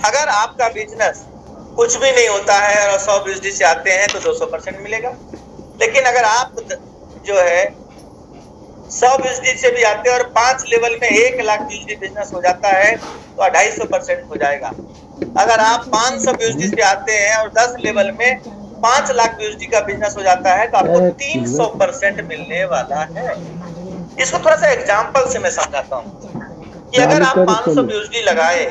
अगर आपका बिजनेस कुछ भी नहीं होता है और 100 यूएसडी से आते हैं तो 200% मिलेगा। लेकिन अगर आप जो है 100 यूएसडी से भी आते हैं और 5 लेवल में 1 लाख यूएसडी बिजनेस हो जाता है तो 250% हो जाएगा। अगर आप 500 यूएसडी से आते हैं और 10 लेवल में 5 लाख यूएसडी का बिजनेस हो जाता है तो आपको 300% मिलने वाला है। इसको थोड़ा सा एग्जाम्पल से मैं समझाता हूँ कि अगर आप 500 यूएसडी लगाए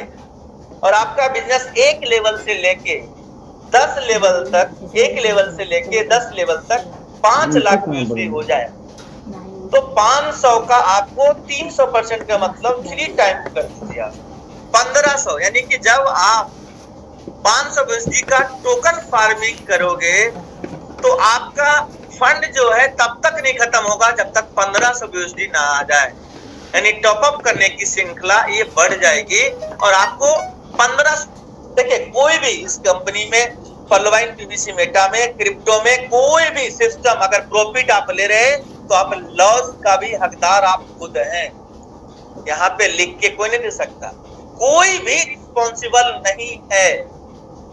और आपका बिजनेस 1 लेवल से लेके 10 लेवल तक, 1 लेवल से लेके 10 लेवल तक 5 लाख यूएसडी हो जाए तो 500 का आपको 300% का मतलब 3 टाइम्स कर दीजिए आप 1500। यानी कि जब आप 500 यूएसडी का टोकन फार्मिंग करोगे तो आपका फंड जो है तब तक नहीं खत्म होगा जब तक 1500 यूएसडी ना आ जाए। यानी टॉपअप करने की श्रृंखला ये बढ़ जाएगी और आपको 1500। देखिए कोई भी इस कंपनी में, पर्लवाइन पीवीसी मेटा में, क्रिप्टो में कोई भी सिस्टम अगर प्रॉफिट आप ले रहे हैं तो आप लॉस का भी हकदार आप खुद हैं। यहाँ पे लिख के कोई नहीं दे सकता, कोई भी रिस्पॉन्सिबल नहीं है,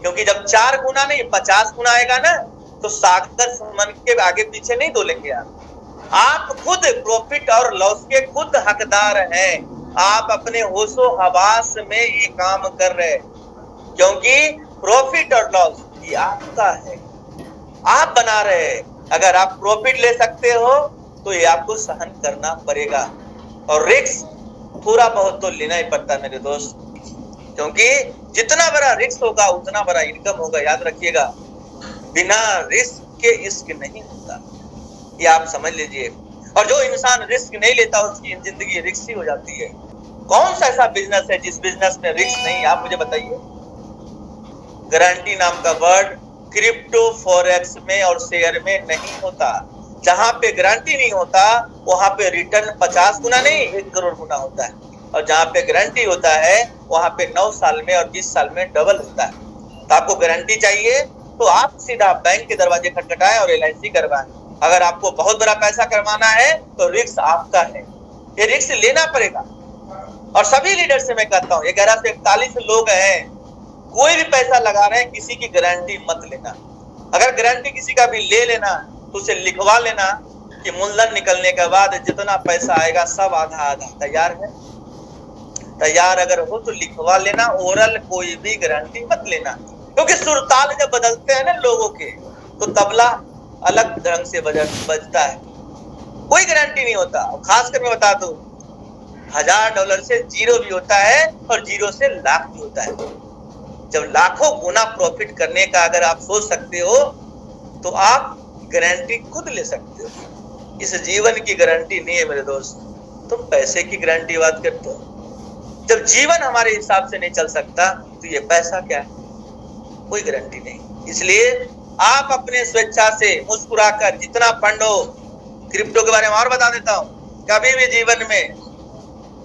क्योंकि जब 4 गुना नहीं 50 गुना आएगा ना तो सागर समन के आगे पीछे नहीं डोलेंगे आप खुद प्रॉफिट और लॉस के खुद हकदार हैं। आप अपने होशो हवास में ये काम कर रहे हैं क्योंकि प्रॉफिट और लॉस ये आपका है, आप बना रहे हैं। अगर आप प्रॉफिट ले सकते हो तो ये आपको सहन करना पड़ेगा और रिस्क थोड़ा बहुत तो लेना ही पड़ता है मेरे दोस्त, क्योंकि जितना बड़ा रिस्क होगा उतना बड़ा इनकम होगा। याद रखिएगा, बिना रिस्क के इश्क नहीं होता, ये आप समझ लीजिए। और जो इंसान रिस्क नहीं लेता उसकी जिंदगी रिस्क ही हो जाती है। कौन सा ऐसा बिजनेस है जिस बिजनेस में रिस्क नहीं, आप मुझे बताइए। गारंटी नाम का वर्ड क्रिप्टो फॉरेक्स में और शेयर में नहीं होता। जहां पे गारंटी नहीं होता वहां पे रिटर्न 50 गुना नहीं 1 करोड़ गुना होता है, और जहां पे गारंटी होता है वहां पे 9 साल में और 20 साल में डबल होता है। तो आपको गारंटी चाहिए तो आप सीधा बैंक के दरवाजे खटखटाएं और LIC करवाएं। अगर आपको बहुत बड़ा पैसा करवाना है तो रिस्क आपका है, ये रिस्क लेना पड़ेगा। और सभी लीडर से मैं कहता हूँ, 11 से 41 लोग हैं, कोई भी पैसा लगा रहे हैं किसी की गारंटी मत लेना। अगर गारंटी किसी का भी ले लेना तो उसे लिखवा लेना कि मूलधन निकलने के बाद जितना पैसा आएगा सब आधा आधा। तैयार है? तैयार अगर हो तो लिखवा लेना। ओरल कोई भी गारंटी मत लेना, क्योंकि सुरताल जब बदलते हैं ना लोगों के तो तबला अलग ढंग से बजता है। कोई गारंटी नहीं होता। खासकर मैं बता दूं, $1000 से 0 भी होता है और 0 से लाख भी होता है। जब लाखों गुना प्रॉफिट करने का अगर आप सोच सकते हो तो आप गारंटी खुद ले सकते हो। इस जीवन की गारंटी नहीं है मेरे दोस्त, तुम पैसे की गारंटी बात करते हो। जब जीवन हमारे हिसाब से नहीं चल सकता तो ये पैसा क्या है? कोई गारंटी नहीं। इसलिए आप अपने स्वेच्छा से मुस्कुराकर जितना फंड हो, क्रिप्टो के बारे में और बता देता हूँ, कभी भी जीवन में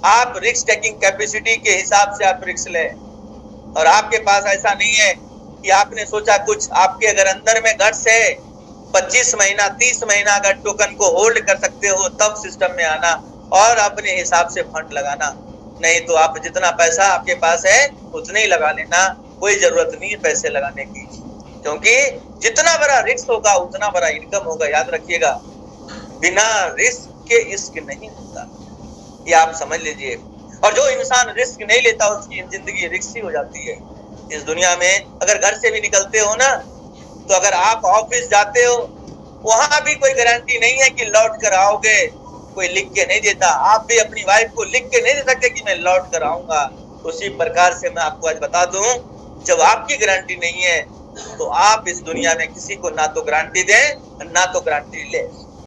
आप रिस्क टेकिंग कैपेसिटी के हिसाब से आप रिस्क लें। और आपके पास ऐसा नहीं है कि आपने सोचा कुछ, आपके अगर अंदर में गट्स है 25 महीना 30 महीना अगर टोकन को होल्ड कर सकते हो तब सिस्टम में आना और अपने हिसाब से फंड लगाना। नहीं तो आप जितना पैसा आपके पास है उतने ही लगा लेना, कोई जरूरत नहीं है पैसे लगाने की, क्योंकि जितना बड़ा रिस्क होगा उतना बड़ा इनकम होगा। याद रखिएगा, बिना रिस्क के इश्क नहीं होता, ये आप समझ लीजिए। और जो इंसान रिस्क नहीं लेता उसकी जिंदगी रिस्क ही हो जाती है। इस दुनिया में अगर घर से भी निकलते हो ना तो अगर आप ऑफिस जाते हो वहां भी कोई गारंटी नहीं है कि लौट कर आओगे, कोई लिख के नहीं देता। आप भी अपनी वाइफ को लिख के नहीं दे सकते कि मैं लौट कर आऊंगा। उसी प्रकार से मैं आपको आज बता दूं, जब आपकी गारंटी नहीं है तो आप इस दुनिया में किसी को ना तो गारंटी दें ना तो गारंटी ले।